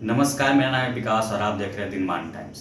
नमस्कार, मेरा नाम है विकास और आप देख रहे हैं दिनमान टाइम्स।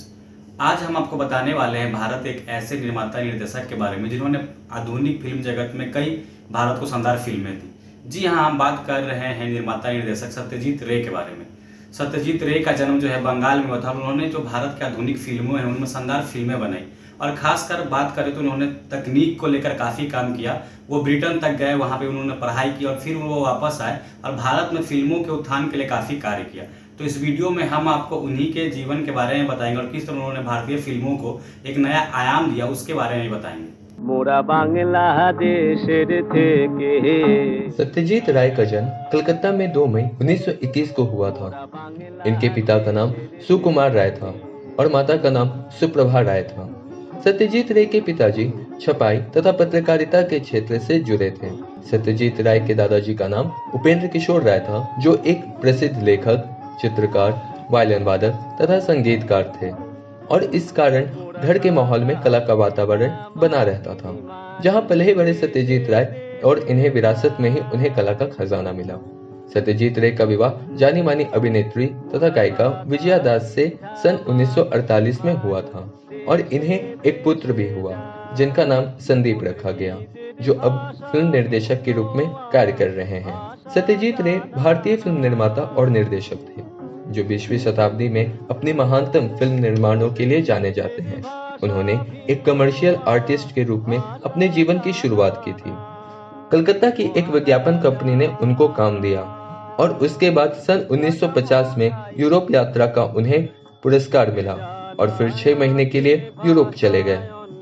आज हम आपको बताने वाले हैं भारत एक ऐसे निर्माता निर्देशक के बारे में जिन्होंने आधुनिक फिल्म जगत में कई भारत को शानदार फिल्में दी। जी हाँ, हम बात कर रहे हैं निर्माता निर्देशक सत्यजीत रे के बारे में। सत्यजीत रे का जन्म जो है बंगाल में हुआ था। उन्होंने जो भारत की आधुनिक फिल्मों हैं उनमें शानदार फिल्में बनाई और खासकर बात करें तो उन्होंने तकनीक को लेकर काफ़ी काम किया। वो ब्रिटेन तक गए, वहाँ पे उन्होंने पढ़ाई की और फिर वो वापस आए और भारत में फिल्मों के उत्थान के लिए काफ़ी कार्य किया। तो इस वीडियो में हम आपको उन्हीं के जीवन के बारे में बताएंगे और किस तरह उन्होंने भारतीय फिल्मों को एक नया आयाम दिया उसके बारे में बताएंगे। मोरा बांग्लादेशेर थेके। सत्यजीत राय का जन्म कलकत्ता में 2 मई 1921 को हुआ था। इनके पिता का नाम सुकुमार राय था और माता का नाम सुप्रभा राय था। सत्यजीत राय के पिताजी छपाई तथा पत्रकारिता के क्षेत्र से जुड़े थे। सत्यजीत राय के दादाजी का नाम उपेंद्र किशोर राय था, जो एक प्रसिद्ध लेखक, चित्रकार, वायलिन वादक तथा संगीतकार थे और इस कारण घर के माहौल में कला का वातावरण बना रहता था। जहां पले बड़े सत्यजीत राय और इन्हें विरासत में ही उन्हें कला का खजाना मिला। सत्यजीत रे का विवाह जानी मानी अभिनेत्री तथा गायिका विजया दास से सन 1948 में हुआ था और इन्हें एक पुत्र भी हुआ जिनका नाम संदीप रखा गया, जो अब फिल्म निर्देशक के रूप में कार्य कर रहे हैं। सत्यजीत रे भारतीय फिल्म निर्माता और निर्देशक थे जो 20वीं शताब्दी में अपनी महानतम फिल्म निर्माणों के लिए जाने जाते हैं। उन्होंने एक कमर्शियल आर्टिस्ट के रूप में अपने जीवन की शुरुआत की थी। कलकत्ता की एक विज्ञापन कंपनी ने उनको काम दिया और उसके बाद सन 1950 में यूरोप यात्रा का उन्हें पुरस्कार मिला और फिर 6 महीने के लिए यूरोप चले गए।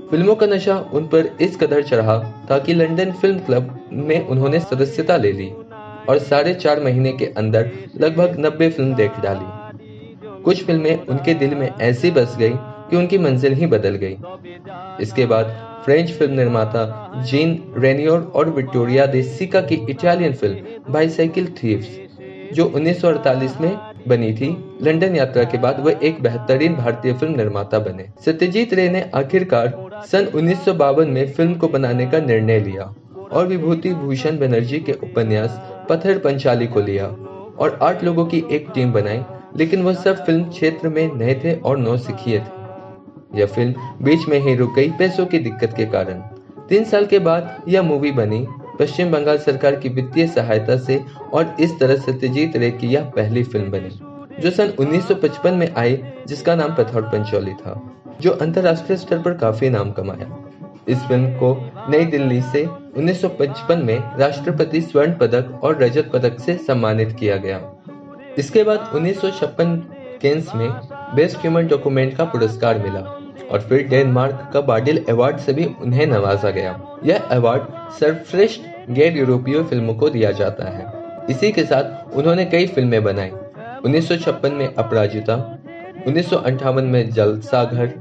फिल्मों का नशा उन पर इस कदर चढ़ा था कि लंदन फिल्म क्लब में उन्होंने सदस्यता ले ली और 4.5 महीने के अंदर लगभग 90 फिल्म देख डाली। कुछ फिल्में उनके दिल में ऐसी बस गई कि उनकी मंजिल ही बदल गई। इसके बाद फ्रेंच फिल्म निर्माता जीन रेनियोर और विक्टोरिया दे सिका की इटालियन फिल्म बाइसाइकिल थीव्स, जो 1948 में बनी थी, लंदन यात्रा के बाद वह एक बेहतरीन भारतीय फिल्म निर्माता बने। सत्यजीत रे ने आखिरकार सन 1952 में फिल्म को बनाने का निर्णय लिया और विभूति भूषण बनर्जी के उपन्यास पत्थर पंचाली को लिया और 8 लोगों की एक टीम बनाई, लेकिन वह सब फिल्म क्षेत्र में नए थे और नौसिखिए थे। यह फिल्म बीच में ही रुक गई पैसों की दिक्कत के कारण। 3 साल के बाद यह मूवी बनी पश्चिम बंगाल सरकार की वित्तीय सहायता से और इस तरह सत्यजीत रे की यह पहली फिल्म बनी जो सन 1955 में आई, जिसका नाम पत्थर पंचाली था, जो अंतर्राष्ट्रीय स्तर पर काफी नाम कमाया। इस फिल्म को नई दिल्ली से 1955 में राष्ट्रपति स्वर्ण पदक और रजत पदक से सम्मानित किया गया। इसके बाद 1956 केन्स में बेस्ट ह्यूमन डॉक्यूमेंट का पुरस्कार मिला और फिर डेनमार्क का बार्डिल अवार्ड से भी उन्हें नवाजा गया। यह अवार्ड सर्वश्रेष्ठ गैर यूरोपीय फिल्मों को दिया जाता है। इसी के साथ उन्होंने कई फिल्में बनाई। 1956 में अपराजिता, 1958 में जलसाघर।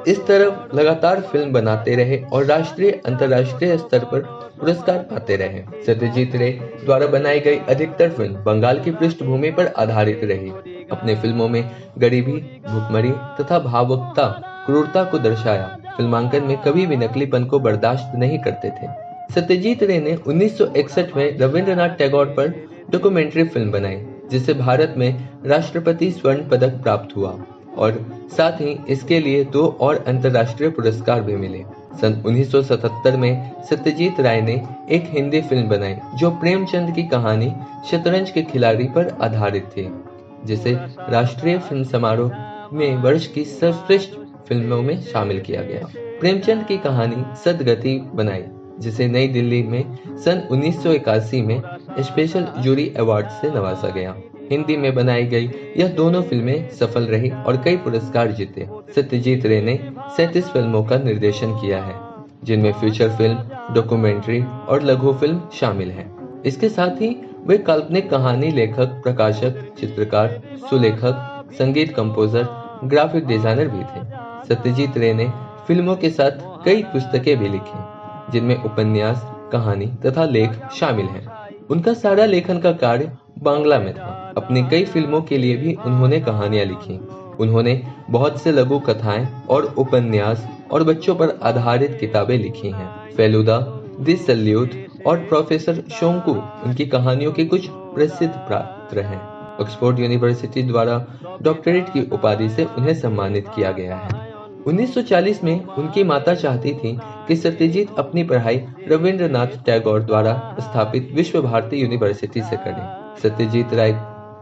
इस तरह लगातार फिल्म बनाते रहे और राष्ट्रीय अंतर्राष्ट्रीय स्तर पर पुरस्कार पाते रहे। सत्यजीत रे द्वारा बनाई गई अधिकतर फिल्म बंगाल की पृष्ठभूमि पर आधारित रही। अपने फिल्मों में गरीबी, भूखमरी तथा भावुकता, क्रूरता को दर्शाया। फिल्मांकन में कभी भी नकलीपन को बर्दाश्त नहीं करते थे। सत्यजीत रे ने 1961 में रविंद्रनाथ टैगोर पर डॉक्यूमेंट्री फिल्म बनाई, जिसे भारत में राष्ट्रपति स्वर्ण पदक प्राप्त हुआ और साथ ही इसके लिए 2 और अंतर्राष्ट्रीय पुरस्कार भी मिले। सन 1977 में सत्यजीत राय ने एक हिंदी फिल्म बनाई जो प्रेमचंद की कहानी शतरंज के खिलाड़ी पर आधारित थी, जिसे राष्ट्रीय फिल्म समारोह में वर्ष की सर्वश्रेष्ठ फिल्मों में शामिल किया गया। प्रेमचंद की कहानी सदगति बनाई, जिसे नई दिल्ली में सन 1981 में स्पेशल जूरी अवार्ड से नवाजा गया। हिंदी में बनाई गई यह दोनों फिल्में सफल रही और कई पुरस्कार जीते। सत्यजीत रे ने 37 फिल्मों का निर्देशन किया है, जिनमें फीचर फिल्म, डॉक्यूमेंट्री और लघु फिल्म शामिल हैं। इसके साथ ही वे काल्पनिक कहानी लेखक, प्रकाशक, चित्रकार, सुलेखक, संगीत कंपोजर, ग्राफिक डिजाइनर भी थे। सत्यजीत रे ने फिल्मों के साथ कई पुस्तकें भी लिखी, जिनमें उपन्यास, कहानी तथा लेख शामिल हैं। उनका सारा लेखन का कार्य बांग्ला में था। अपनी कई फिल्मों के लिए भी उन्होंने कहानियां लिखी। उन्होंने बहुत से लघु कथाएं और उपन्यास और बच्चों पर आधारित किताबें लिखी हैं। फेलुदा, द सल्यूट और प्रोफेसर शोंकू उनकी कहानियों के कुछ प्रसिद्ध पात्र हैं। ऑक्सफोर्ड यूनिवर्सिटी द्वारा डॉक्टरेट की उपाधि से उन्हें सम्मानित किया गया है। 1940 में उनकी माता चाहती थी कि सत्यजीत अपनी पढ़ाई रविंद्रनाथ टैगोर द्वारा स्थापित विश्व भारती यूनिवर्सिटी से करें। सत्यजीत राय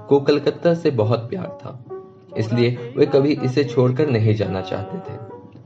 को कलकत्ता से बहुत प्यार था, इसलिए वे कभी इसे छोड़कर नहीं जाना चाहते थे,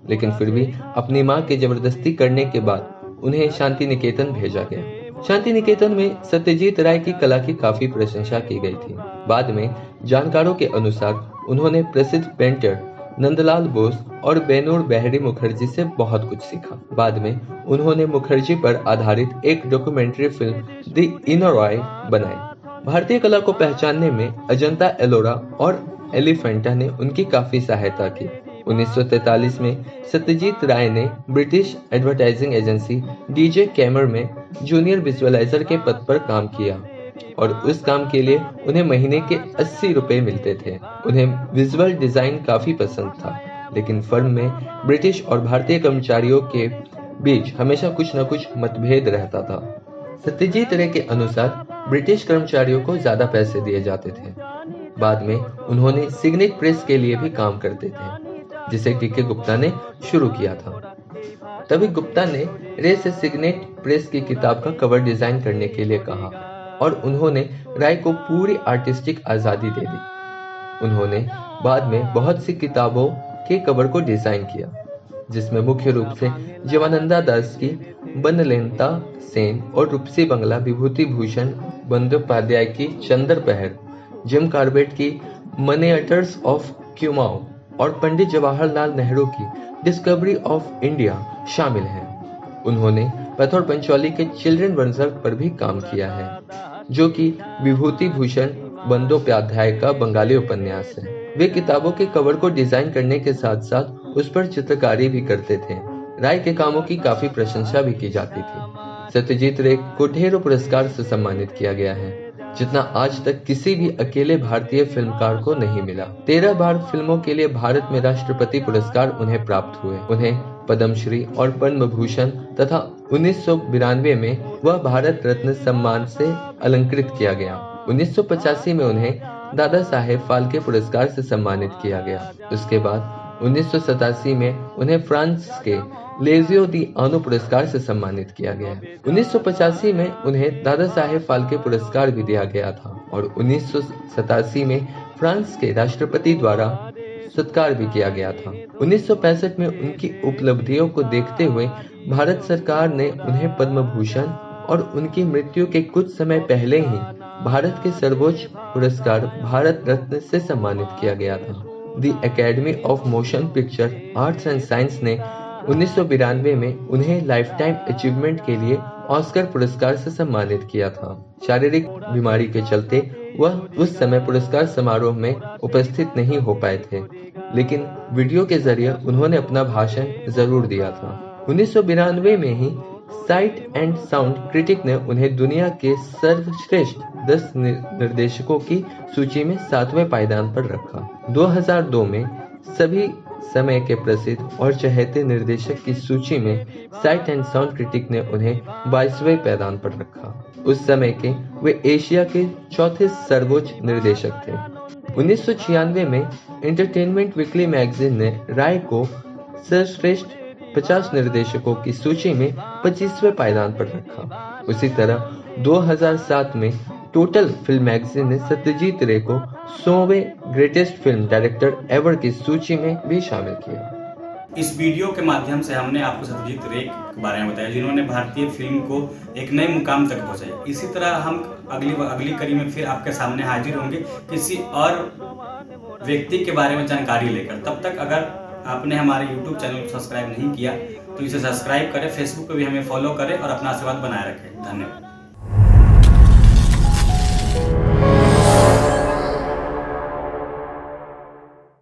लेकिन फिर भी अपनी मां के जबरदस्ती करने के बाद उन्हें शांति निकेतन भेजा गया। शांति निकेतन में सत्यजीत राय की कला की काफी प्रशंसा की गई थी। बाद में जानकारों के अनुसार उन्होंने प्रसिद्ध पेंटर नंदलाल बोस और बेनूर बिहारी मुखर्जी से बहुत कुछ सीखा। बाद में उन्होंने मुखर्जी पर आधारित एक डॉक्यूमेंट्री फिल्म द इनर आई बनाई। भारतीय कला को पहचानने में अजंता एलोरा और एलिफेंटा ने उनकी काफी सहायता की। 1943 में सत्यजीत राय ने ब्रिटिश एडवर्टाइजिंग एजेंसी डीजे कैमर में जूनियर विजुअलाइजर के पद पर काम किया और उस काम के लिए उन्हें महीने के 80 रुपए मिलते थे। उन्हें विजुअल डिजाइन काफी पसंद था, लेकिन फर्म में ब्रिटिश और भारतीय कर्मचारियों के बीच हमेशा कुछ न कुछ मतभेद रहता था। सत्यजीत रे के अनुसार ब्रिटिश कर्मचारियों को ज्यादा पैसे दिए जाते थे। बाद में उन्होंने सिग्नेट प्रेस के लिए भी काम करते थे, जिसे टीके गुप्ता ने शुरू किया था। तभी गुप्ता ने रे से सिग्नेट प्रेस की किताब का कवर डिजाइन करने के लिए कहा और उन्होंने राय को पूरी आर्टिस्टिक आजादी दे दी। उन्होंने बाद में बहुत सी किताबों के कवर को डिजाइन किया, जिसमें मुख्य रूप से जीवानंदा दास की बनलेंता सेन और रूपसी बंगला विभूति भूषण बंदोपाध्याय की चंद्र पहर, जिम कार्बेट की मनिएचर्स ऑफ क्यूमाओ और पंडित जवाहरलाल नेहरू की डिस्कवरी ऑफ इंडिया शामिल हैं। उन्होंने पैथर पंचौली के चिल्ड्रन बंसर पर भी काम किया है, जो कि विभूति भूषण बंदोपाध्याय का बंगाली उपन्यास है। वे किताबों के कवर को डिजाइन करने के साथ साथ उस पर चित्रकारी भी करते थे। राय के कामों की काफी प्रशंसा भी की जाती थी। सत्यजीत रे को ढेरों पुरस्कार से सम्मानित किया गया है, जितना आज तक किसी भी अकेले भारतीय फिल्मकार को नहीं मिला। 13 बार फिल्मों के लिए भारत में राष्ट्रपति पुरस्कार उन्हें प्राप्त हुए। उन्हें पद्मश्री और पद्म भूषण तथा 1992 में वह भारत रत्न सम्मान से अलंकृत किया गया। 1985 में उन्हें दादा साहेब फाल्के पुरस्कार से सम्मानित किया गया। उसके बाद 1987 में उन्हें फ्रांस के लेजियो दी आनो पुरस्कार से सम्मानित किया गया। 1985 में उन्हें दादा साहेब फाल्के पुरस्कार भी दिया गया था और 1987 में फ्रांस के राष्ट्रपति द्वारा सत्कार भी किया गया था। 1965 में उनकी उपलब्धियों को देखते हुए भारत सरकार ने उन्हें पद्म भूषण और उनकी मृत्यु के कुछ समय पहले ही भारत के सर्वोच्च पुरस्कार भारत रत्न से सम्मानित किया गया था। The academy of motion picture arts and science ने 1992 में उन्हें लाइफ टाइम अचीवमेंट के लिए ऑस्कर पुरस्कार से सम्मानित किया था। शारीरिक बीमारी के चलते वह उस समय पुरस्कार समारोह में उपस्थित नहीं हो पाए थे, लेकिन वीडियो के जरिए उन्होंने अपना भाषण जरूर दिया था। 1992 में ही साइट एंड साउंड क्रिटिक ने उन्हें दुनिया के सर्वश्रेष्ठ 10 निर्देशकों की सूची में 7वें पायदान पर रखा। 2002 में सभी समय के प्रसिद्ध और चहेते निर्देशक की सूची में साइट एंड साउंड क्रिटिक ने उन्हें 22वें पायदान पर रखा। उस समय के वे एशिया के चौथे सर्वोच्च निर्देशक थे। 1996 में एंटरटेनमेंट वीकली मैगजीन ने राय को सर्वश्रेष्ठ 50 निर्देशकों की सूची में 25वें पायदान पर रखा। उसी तरह 2007 में टोटल फिल्म मैगजीन ने सत्यजीत रे को 100वें ग्रेटेस्ट फिल्म डायरेक्टर एवर की सूची में भी शामिल किया। इस वीडियो के माध्यम से हमने आपको सत्यजीत रे के बारे में बताया, जिन्होंने भारतीय फिल्म को एक नए मुकाम तक पहुंचाया। इसी तरह हम अगली कड़ी में फिर आपके सामने हाजिर होंगे किसी और व्यक्ति के बारे में जानकारी लेकर। तब तक अगर आपने हमारे YouTube चैनल को सब्सक्राइब नहीं किया तो इसे सब्सक्राइब करें, फेसबुक पे भी हमें फॉलो करें और अपना आशीर्वाद बनाए रखें। धन्यवाद।